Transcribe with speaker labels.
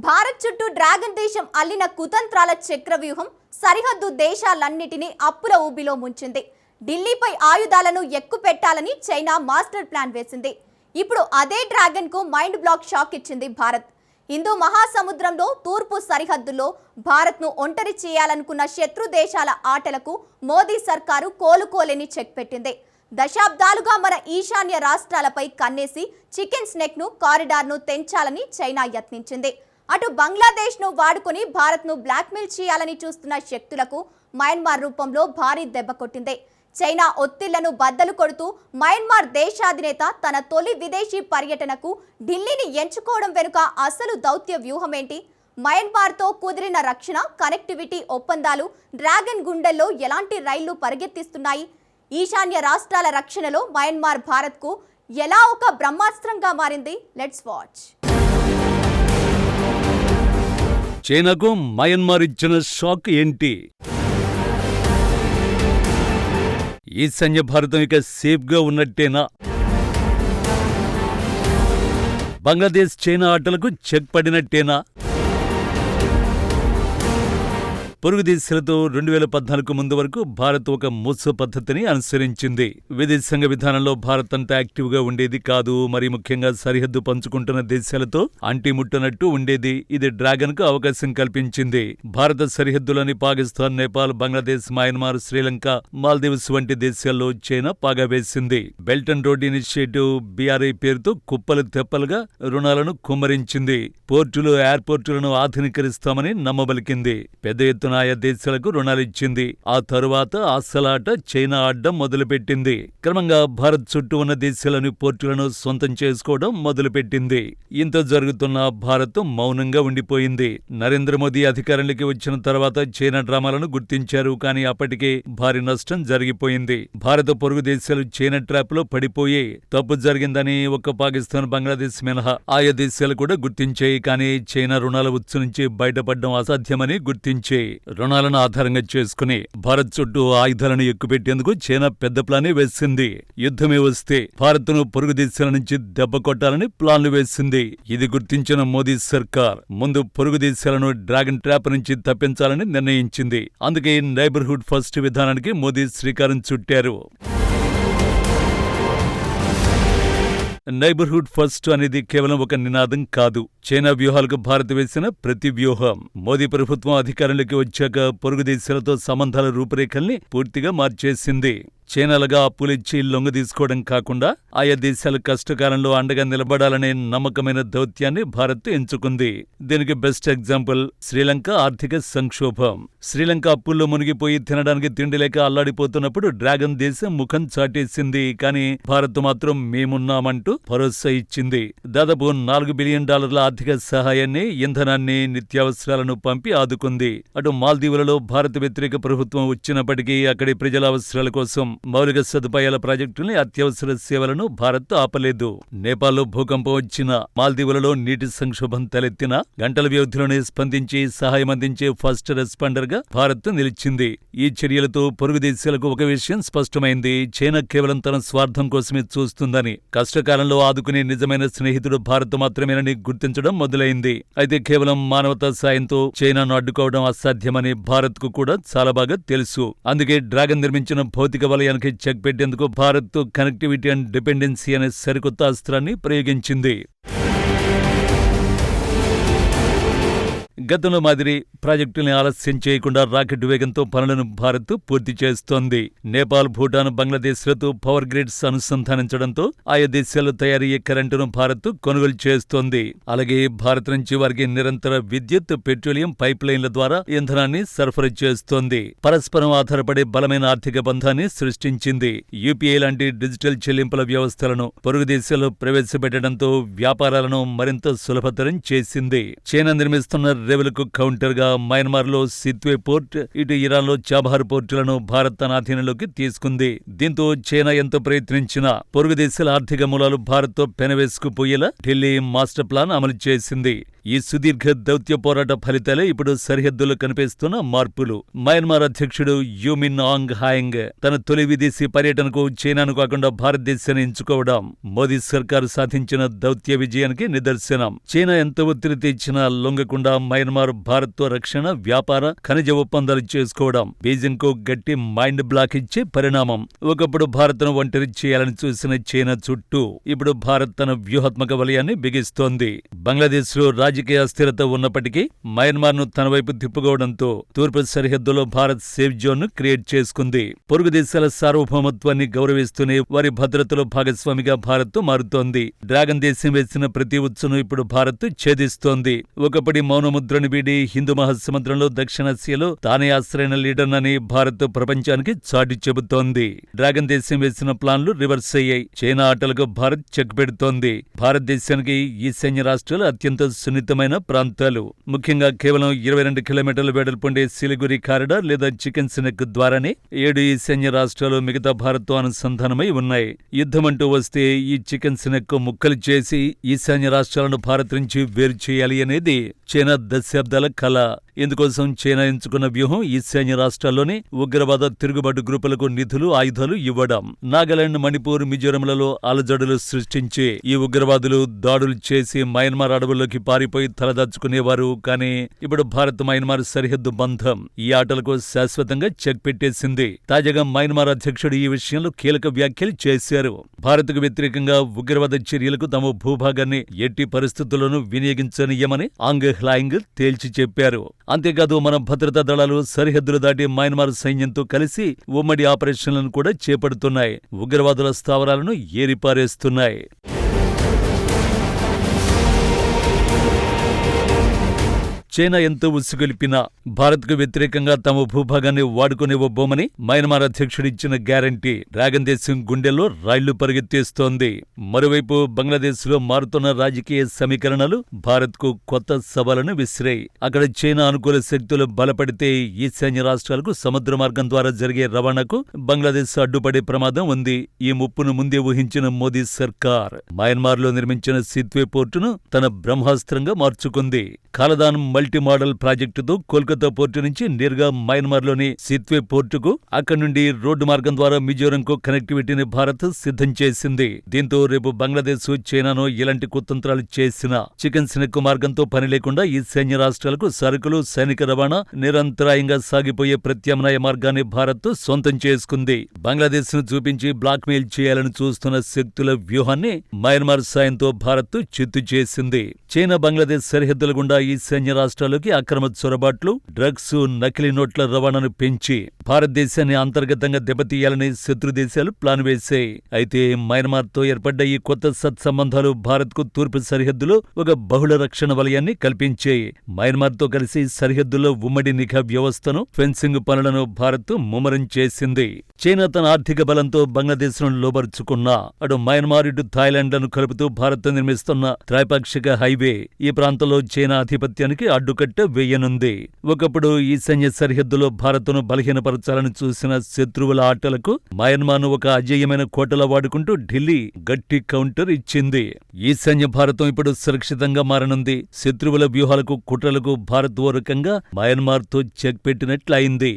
Speaker 1: భారత్ చుట్టూ డ్రాగన్ దేశం అల్లిన కుతంత్రాల చక్రవ్యూహం సరిహద్దు దేశాలన్నిటినీ అప్పుల ఊబిలో ముంచింది. ఢిల్లీపై ఆయుధాలను ఎక్కుపెట్టాలని చైనా మాస్టర్ ప్లాన్ వేసింది. ఇప్పుడు అదే డ్రాగన్ కు మైండ్ బ్లాక్ షాక్ ఇచ్చింది భారత్. హిందూ మహాసముద్రంలో తూర్పు సరిహద్దులో భారత్ను ఒంటరి చేయాలనుకున్న శత్రు దేశాల ఆటలకు మోదీ సర్కారు కోలుకోలేని చెక్ పెట్టింది. దశాబ్దాలుగా మన ఈశాన్య రాష్ట్రాలపై కన్నేసి చికెన్ స్నెక్ ను కారిడార్ను తెంచాలని చైనా యత్నించింది. అటు బంగ్లాదేశ్ను వాడుకొని భారత్ను బ్లాక్మెయిల్ చేయాలని చూస్తున్న శక్తులకు మయన్మార్ రూపంలో భారీ దెబ్బ కొట్టింది. చైనా ఒత్తిళ్లను బద్దలు కొడుతూ మయన్మార్ దేశాధినేత తన తొలి విదేశీ పర్యటనకు ఢిల్లీని ఎంచుకోవడం వెనుక అసలు దౌత్య వ్యూహమేంటి? మయన్మార్తో కుదిరిన రక్షణ కనెక్టివిటీ ఒప్పందాలు డ్రాగన్ గుండెల్లో ఎలాంటి రైళ్లు పరిగెత్తిస్తున్నాయి? ఈశాన్య రాష్ట్రాల రక్షణలో మయన్మార్ భారత్కు ఎలా ఒక బ్రహ్మాస్త్రంగా మారింది? Let's watch.
Speaker 2: చైనాకు మయన్మార్ ఇచ్చిన షాక్ ఏంటి? ఈశాన్య భారతం ఇక సేఫ్గా ఉన్నట్టేనా? బంగ్లాదేశ్ చైనా ఆటలకు చెక్ పడినట్టేనా? పొరుగు దేశాలతో 2014 ముందు వరకు భారత్ ఒక మూస పద్ధతిని అనుసరించింది. విదేశాంగ విధానంలో భారత్ అంత యాక్టివ్గా ఉండేది కాదు. మరి ముఖ్యంగా సరిహద్దు పంచుకుంటున్న దేశాలతో అంటిముట్టనట్టు ఉండేది. ఇది డ్రాగన్ కు అవకాశం కల్పించింది. భారత సరిహద్దులోని పాకిస్తాన్, నేపాల్, బంగ్లాదేశ్, మయన్మార్, శ్రీలంక, మాల్దీవ్స్ వంటి దేశాల్లో చైనా పాగా వేసింది. Belt and road initiative BRI పేరుతో కుప్పలు తెప్పలుగా రుణాలను కుమ్మరించింది. పోర్టులు, ఎయిర్పోర్టులను ఆధునీకరిస్తామని నమ్మబలికింది. పెద్ద ఎత్తున ఆయా దేశాలకు రుణాలిచ్చింది. ఆ తరువాత అసలాట చైనా ఆడ్డం మొదలుపెట్టింది. క్రమంగా భారత్ చుట్టూ ఉన్న దేశాలని పోర్టులను సొంతం చేసుకోవడం మొదలుపెట్టింది. ఇంత జరుగుతున్న భారత్ మౌనంగా ఉండిపోయింది. నరేంద్ర మోదీ అధికారంలోకి వచ్చిన తర్వాత చైనా డ్రామాలను గుర్తించారు. కానీ అప్పటికే భారీ నష్టం జరిగిపోయింది. భారత పొరుగు దేశాలు చైనా ట్రాప్ లో పడిపోయి తప్పు జరిగిందని ఒక్క పాకిస్తాన్, బంగ్లాదేశ్ మినహా ఆయా దేశాలు కూడా గుర్తించాయి. కానీ చైనా రుణాల ఉచ్చు నుంచి బయటపడడం అసాధ్యమని గుర్తించాయి. రుణాలను ఆధారంగా చేసుకుని భారత్ చుట్టూ ఆయుధాలను ఎక్కుపెట్టేందుకు చైనా పెద్ద ప్లానే వేసింది. యుద్ధమే వస్తే భారత్ను పొరుగు దేశాల నుంచి దెబ్బ కొట్టాలని ప్లాన్లు వేసింది. ఇది గుర్తించిన మోదీ సర్కార్ ముందు పొరుగు దేశాలను డ్రాగన్ ట్రాప్ నుంచి తప్పించాలని నిర్ణయించింది. అందుకే నైబర్హుడ్ ఫస్ట్ విధానానికి మోదీ శ్రీకారం చుట్టారు. నైబర్హుడ్ ఫస్ట్ అనేది కేవలం ఒక నినాదం కాదు. చైనా వ్యూహాలకు భారత్ వేసిన ప్రతి వ్యూహం. మోదీ ప్రభుత్వం అధికారంలోకి వచ్చాక పొరుగు దేశాలతో సంబంధాల రూపురేఖల్ని పూర్తిగా మార్చేసింది. చైనాలుగా అప్పులిచ్చి లొంగ తీసుకోవడం కాకుండా ఆయా దేశాల కష్టకాలంలో అండగా నిలబడాలనే నమ్మకమైన దౌత్యాన్ని భారత్ ఎంచుకుంది. దీనికి బెస్ట్ ఎగ్జాంపుల్ శ్రీలంక ఆర్థిక సంక్షోభం. శ్రీలంక అప్పుల్లో మునిగిపోయి తినడానికి తిండి లేక అల్లాడిపోతున్నప్పుడు డ్రాగన్ దేశం ముఖం చాటేసింది. కానీ భారత్ మాత్రం మేమున్నామంటూ భరోసా ఇచ్చింది. దాదాపు $4 బిలియన్ ఆర్థిక సహాయాన్ని, ఇంధనాన్ని, నిత్యావసరాలను పంపి ఆదుకుంది. అటు మాల్దీవులలో భారత వ్యతిరేక ప్రభుత్వం వచ్చినప్పటికీ అక్కడి ప్రజల అవసరాల కోసం మౌలిక సదుపాయాల ప్రాజెక్టుల్ని, అత్యవసర సేవలను భారత్ ఆపలేదు. నేపాల్లో భూకంపం వచ్చిన, మాల్దీవులలో నీటి సంక్షోభం తలెత్తిన గంటల వ్యవధిలోనే స్పందించి సహాయం అందించే ఫస్ట్ రెస్పాండర్ గా భారత్ నిలిచింది. ఈ చర్యలతో పొరుగు దేశాలకు ఒక విషయం స్పష్టమైంది. చైనా కేవలం తన స్వార్థం కోసమే చూస్తుందని, కష్టకాలంలో ఆదుకునే నిజమైన స్నేహితుడు భారత్ మాత్రమేనని గుర్తించడం మొదలైంది. అయితే కేవలం మానవతా సాయంతో చైనాను అడ్డుకోవడం అసాధ్యమని భారత్ కు కూడా చాలా బాగా తెలుసు. అందుకే డ్రాగన్ నిర్మించిన భౌతిక వలయానికి చెక్ పెట్టేందుకు భారత్ కనెక్టివిటీ అండ్ డిపెండెన్సీ అనే సరికొత్త అస్త్రాన్ని ప్రయోగించింది. గతంలో మాదిరి ప్రాజెక్టుల్ని ఆలస్యం చేయకుండా రాకెట్ వేగంతో పనులను భారత్ పూర్తి చేస్తోంది. నేపాల్, భూటాన్, బంగ్లాదేశ్లతో పవర్ గ్రిడ్స్ అనుసంధానించడంతో ఆయా దేశాల్లో తయారయ్యే కరెంటును భారత్ కొనుగోలు చేస్తోంది. అలాగే భారత్ నుంచి వారికి నిరంతర విద్యుత్, పెట్రోలియం పైప్ లైన్ల ద్వారా ఇంధనాన్ని సరఫరా చేస్తోంది. పరస్పరం ఆధారపడే బలమైన ఆర్థిక బంధాన్ని సృష్టించింది. UPI లాంటి డిజిటల్ చెల్లింపుల వ్యవస్థలను పొరుగు దేశాల్లో ప్రవేశపెట్టడంతో వ్యాపారాలను మరింత సులభతరం చేసింది. చైనా నిర్మిస్తున్న రేవులకు కౌంటర్ గా మయన్మార్లో సిత్వే పోర్ట్, ఇటు ఇరాన్లో చాబహార్ పోర్టులను భారత్ తన అధీనంలోకి తీసుకుంది. దీంతో చైనా ఎంతో ప్రయత్నించినా పొరుగు దేశాల ఆర్థిక మూలాలు భారత్తో పెనవేసుకుపోయేలా ఢిల్లీ మాస్టర్ ప్లాన్ అమలు చేసింది. ఈ సుదీర్ఘ దౌత్య పోరాట ఫలితాలే ఇప్పుడు సరిహద్దులో కనిపిస్తున్న మార్పులు. మయన్మార్ అధ్యక్షుడు యు మిన్ ఆంగ్ హ్లాంగ్ తన తొలి విదేశీ పర్యటనకు చైనాను కాకుండా భారతదేశాన్ని ఎంచుకోవడం మోదీ సర్కారు సాధించిన దౌత్య విజయానికి నిదర్శనం. చైనా ఎంత ఒత్తిడి తెచ్చినా లొంగకుండా మయన్మార్ భారత్తో రక్షణ, వ్యాపార, ఖనిజ ఒప్పందాలు చేసుకోవడం బీజింగ్ కు గట్టి మైండ్ బ్లాక్ ఇచ్చే పరిణామం. ఒకప్పుడు భారత్ను ఒంటరి చేయాలని చూసిన చైనా చుట్టూ ఇప్పుడు భారత్ తన వ్యూహాత్మక వలయాన్ని బిగిస్తోంది. బంగ్లాదేశ్ లో రాజకీయ అస్థిరత ఉన్నప్పటికీ మయన్మార్ ను తన వైపు తిప్పుకోవడంతో తూర్పు సరిహద్దులో భారత్ సేఫ్ జోన్ ను క్రియేట్ చేసుకుంది. పొరుగు దేశాల సార్వభౌమత్వాన్ని గౌరవిస్తూనే వారి భద్రతలో భాగస్వామిగా భారత్ మారుతోంది. డ్రాగన్ దేశం వేసిన ప్రతి ఉచ్చును ఇప్పుడు భారత్ ఛేదిస్తోంది. ఒకప్పటి మౌనముద్రను వీడి హిందూ మహాసముద్రంలో దక్షిణాసియాలో తానే ఆశ్రయన లీడర్నని భారత్ ప్రపంచానికి చాటి చెబుతోంది. డ్రాగన్ దేశం వేసిన ప్లాన్లు రివర్స్ అయ్యాయి. చైనా ఆటలకు భారత్ చెక్ పెడుతోంది. భారతదేశానికి ఈశాన్య రాష్ట్రాలు అత్యంత సున్నితమైన ప్రాంతాలు. ముఖ్యంగా కేవలం 22 కిలోమీటర్ల వెడల్పుండే సిలిగురి కారిడార్ లేదా చికెన్ నెక్ ద్వారానే 7 ఈశాన్య రాష్ట్రాలు మిగతా భారత్తో అనుసంధానమై ఉన్నాయి. యుద్ధమంటూ వస్తే ఈ చికెన్ నెక్ ముక్కలు చేసి ఈశాన్య రాష్ట్రాలను భారత్ నుంచి వేరు చేయాలి అనేది చైనా దశాబ్దాల కల. ఇందుకోసం చైనా ఎంచుకున్న వ్యూహం ఈశాన్య రాష్ట్రాల్లోని ఉగ్రవాద తిరుగుబాటు గ్రూపులకు నిధులు, ఆయుధాలు ఇవ్వడం. నాగాలాండ్, మణిపూర్, మిజోరంలలో అలజడులు సృష్టించి ఈ ఉగ్రవాదులు దాడులు చేసి మయన్మార్ అడవుల్లోకి పారిపోయి తలదాచుకునేవారు. కానీ ఇప్పుడు భారత్ మయన్మార్ సరిహద్దు బంధం ఈ ఆటలకు శాశ్వతంగా చెక్ పెట్టేసింది. తాజాగా మయన్మార్ అధ్యక్షుడు ఈ విషయంలో కీలక వ్యాఖ్యలు చేశారు. భారత్కు వ్యతిరేకంగా ఉగ్రవాద చర్యలకు తమ భూభాగాన్ని ఎట్టి పరిస్థితుల్లోనూ వినియోగించనీయమని ఆంగ్ హ్లాంగ్ తేల్చి చెప్పారు. అంతేకాదు మన భద్రతా దళాలు సరిహద్దులు దాటి మయన్మార్ సైన్యంతో కలిసి ఉమ్మడి ఆపరేషన్లను కూడా చేపడుతున్నాయి. ఉగ్రవాదుల స్థావరాలను ఏరిపారేస్తున్నాయి. చైనా ఎంతో ఉసుగొలిపినా భారత్కు వ్యతిరేకంగా తమ భూభాగాన్ని వాడుకునివ్వబోమని మయన్మార్ అధ్యక్షుడిచ్చిన గ్యారంటీ డ్రాగన్ దేశం గుండెల్లో రైళ్లు పరిగెత్తేస్తోంది. మరోవైపు బంగ్లాదేశ్లో మారుతున్న రాజకీయ సమీకరణలు భారత్కు కొత్త సవాళ్లను విసిరాయి. అక్కడ చైనా అనుకూల శక్తులు బలపడితే ఈశాన్య రాష్ట్రాలకు సముద్ర మార్గం ద్వారా జరిగే రవాణాకు బంగ్లాదేశ్ అడ్డుపడే ప్రమాదం ఉంది. ఈ ముప్పును ముందే ఊహించిన మోదీ సర్కార్ మయన్మార్లో నిర్మించిన సిత్వే పోర్టును తన బ్రహ్మాస్త్రంగా మార్చుకుంది. కాలదాన్ మల్టీ మోడల్ ప్రాజెక్టుతో కోల్కతా పోర్టు నుంచి నేరుగా మయన్మార్లోని సిత్వే పోర్టుకు, అక్కడి నుండి రోడ్డు మార్గం ద్వారా మిజోరంకు కనెక్టివిటీని భారత్ సిద్ధం చేసింది. దీంతో రేపు బంగ్లాదేశ్, చైనాను ఇలాంటి కుతంత్రాలు చేసినా చికెన్ నెక్ మార్గంతో పని లేకుండా ఈశాన్య రాష్ట్రాలకు సరుకులు, సైనిక రవాణా నిరంతరాయంగా సాగిపోయే ప్రత్యామ్నాయ మార్గాన్ని భారత్ సొంతం చేసుకుంది. బంగ్లాదేశ్ ను చూపించి బ్లాక్మెయిల్ చేయాలని చూస్తున్న శక్తుల వ్యూహాన్ని మయన్మార్ సాయంతో భారత్ చిత్తు చేసింది. చైనా బంగ్లాదేశ్ సరిహద్దుల గుండా ఈశాన్య రాష్ట్రాల్లోకి అక్రమ చొరబాట్లు, డ్రగ్స్, నకిలీ నోట్ల రవాణాను పెంచి భారతదేశాన్ని అంతర్గతంగా దెబ్బతీయాలని శత్రు దేశాలు ప్లాన్ వేశాయి. అయితే మయన్మార్తో ఏర్పడ్డ ఈ కొత్త సత్సంబంధాలు భారత్కు తూర్పు సరిహద్దులో ఒక బహుళ రక్షణ వలయాన్ని కల్పించాయి. మయన్మార్తో కలిసి సరిహద్దులో ఉమ్మడి నిఘా వ్యవస్థను, ఫెన్సింగ్ పనులను భారత్ ముమ్మరం చేసింది. చైనా తన ఆర్థిక బలంతో బంగ్లాదేశ్ను లోబరుచుకున్నా అటు మయన్మార్, ఇటు థాయిలాండ్లను కలుపుతూ భారత్ నిర్మిస్తున్న త్రైపాక్షిక హైవే ఈ ప్రాంతంలో చైనా ఆధిపత్యానికి అడ్డుకట్ట వేయనుంది. ఒకప్పుడు ఈశాన్య సరిహద్దులో భారత్ను బలహీనపరచాలని చూసిన శత్రువుల ఆటలకు మయన్మార్ను ఒక అజేయమైన కోటలా వాడుకుంటూ ఢిల్లీ గట్టి కౌంటర్ ఇచ్చింది. ఈశాన్య భారతం ఇప్పుడు సురక్షితంగా మారనుంది. శత్రువుల వ్యూహాలకు, కుట్రలకు భారత్ ఓ రకంగా మయన్మార్తో చెక్ పెట్టినట్లయింది.